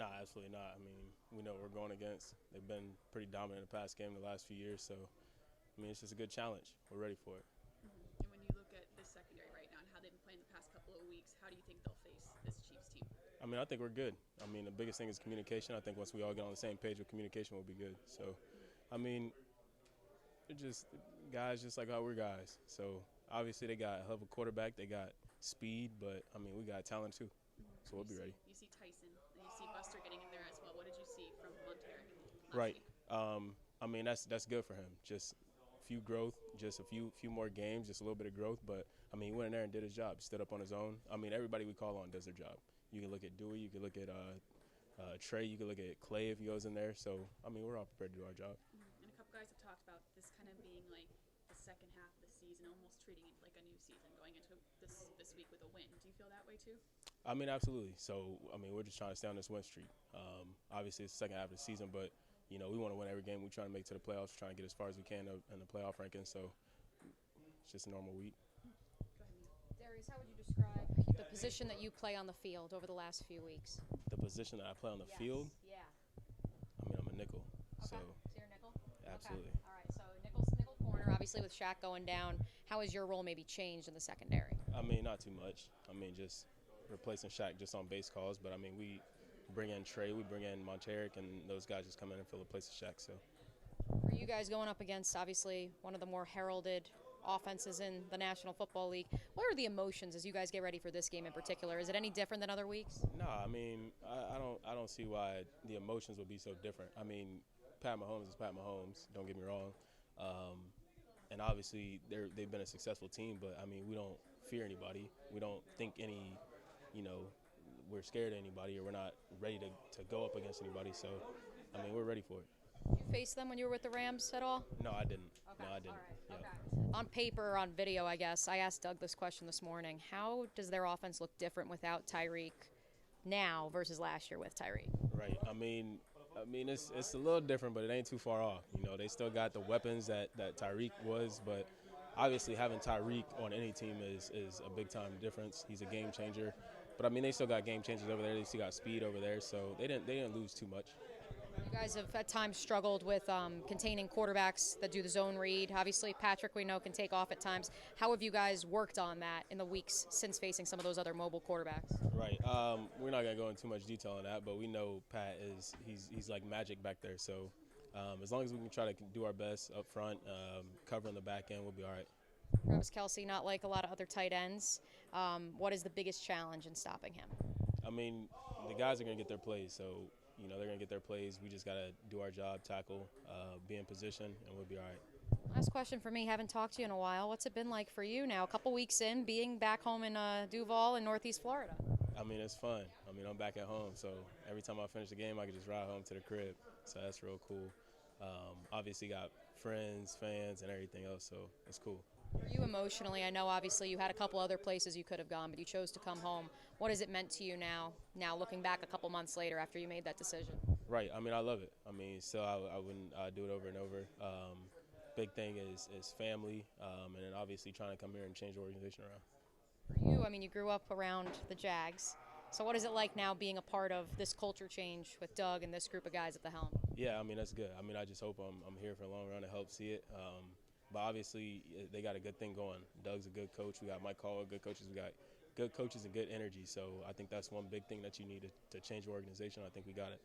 Nah, absolutely not. I mean, we know what we're going against. They've been pretty dominant in the past game the last few years, so I mean, it's just a good challenge. We're ready for it. And when you look at the secondary right now and how they've been playing the past couple of weeks, how do you think they'll face this Chiefs team? I mean, I think we're good. I mean, the biggest thing is communication. I think once we all get on the same page with communication, we'll be good. So, I mean, they're just guys just like how we're guys. So, obviously, they got a hell of a quarterback. They got speed, but, I mean, we got talent too. So, we'll be ready. You see Tyson, and you see Buster getting in there as well. What did you see from Monteric last Right. week? I mean, that's good for him. Just few growth, just a few more games, just a little bit of growth. But I mean, he went in there and did his job. He stood up on his own. I mean, everybody we call on does their job. You can look at Dewey, you can look at Trey, you can look at Clay if he goes in there. So I mean, we're all prepared to do our job. And a couple guys have talked about this kind of being like the second half of the season, almost treating it like a new season, going into this week with a win. Do you feel that way too? I mean, absolutely. So I mean, we're just trying to stay on this win streak. Obviously, it's the second half of the season, but you know, we want to win every game. We're trying to make it to the playoffs, trying to get as far as we can in the playoff rankings. So it's just a normal week. Darius, how would you describe the position that you play on the field over the last few weeks? The position that I play on the field, Yeah. I mean, I'm a nickel. Okay. So you're a nickel? absolutely. Okay. All right. So nickel corner, obviously with Shaq going down. How has your role maybe changed in the secondary? I mean, not too much. I mean, just replacing Shaq just on base calls. But I mean, we bring in Trey, we bring in Monteric, and those guys just come in and fill the place of Shaq. So For you guys going up against obviously one of the more heralded offenses in the National Football League, what are the emotions as you guys get ready for this game in particular? Is it any different than other weeks? no, I mean, I don't see why the emotions would be so different. I mean, Pat Mahomes is Pat Mahomes. Don't get me wrong. And obviously they've been a successful team, but I mean, we don't fear anybody. We don't think we're scared of anybody, or we're not ready to go up against anybody. So, I mean, we're ready for it. Did you face them when you were with the Rams at all? No, I didn't. Okay. No, I didn't. All right. Yeah. Okay. On paper or on video, I guess, I asked Doug this question this morning. How does their offense look different without Tyreek now versus last year with Tyreek? Right. I mean, it's a little different, but it ain't too far off. You know, they still got the weapons that Tyreek was, but obviously having Tyreek on any team is a big time difference. He's a game changer. But I mean, they still got game changers over there. They still got speed over there, so they didn't lose too much. You guys have at times struggled with containing quarterbacks that do the zone read. Obviously, Patrick, we know, can take off at times. How have you guys worked on that in the weeks since facing some of those other mobile quarterbacks? Right. We're not gonna go into too much detail on that, but we know Pat he's like magic back there. So as long as we can try to do our best up front, covering the back end, we'll be all right. Travis Kelce, not like a lot of other tight ends. What is the biggest challenge in stopping him? I mean, the guys are gonna get their plays, so you know they're gonna get their plays. We just gotta do our job, tackle, be in position, and we'll be all right. Last question for me. Haven't talked to you in a while. What's it been like for you now, a couple weeks in, being back home in Duval in Northeast Florida? I mean, it's fun. I mean, I'm back at home, so every time I finish the game, I can just ride home to the crib. So that's real cool. Obviously, got friends, fans, and everything else, so it's cool. For you emotionally, I know obviously you had a couple other places you could have gone, but you chose to come home. What has it meant to you now looking back a couple months later after you made that decision? Right. I mean, I love it. I mean, still, I wouldn't do it over and over. Big thing is family, and then obviously trying to come here and change the organization around. For you, I mean, you grew up around the Jags. So what is it like now being a part of this culture change with Doug and this group of guys at the helm? Yeah, I mean, that's good. I mean, I just hope I'm here for a long run to help see it. But obviously, they got a good thing going. Doug's a good coach. We got Mike Caldwell, good coaches. We got good coaches and good energy. So I think that's one big thing that you need to change your organization. I think we got it.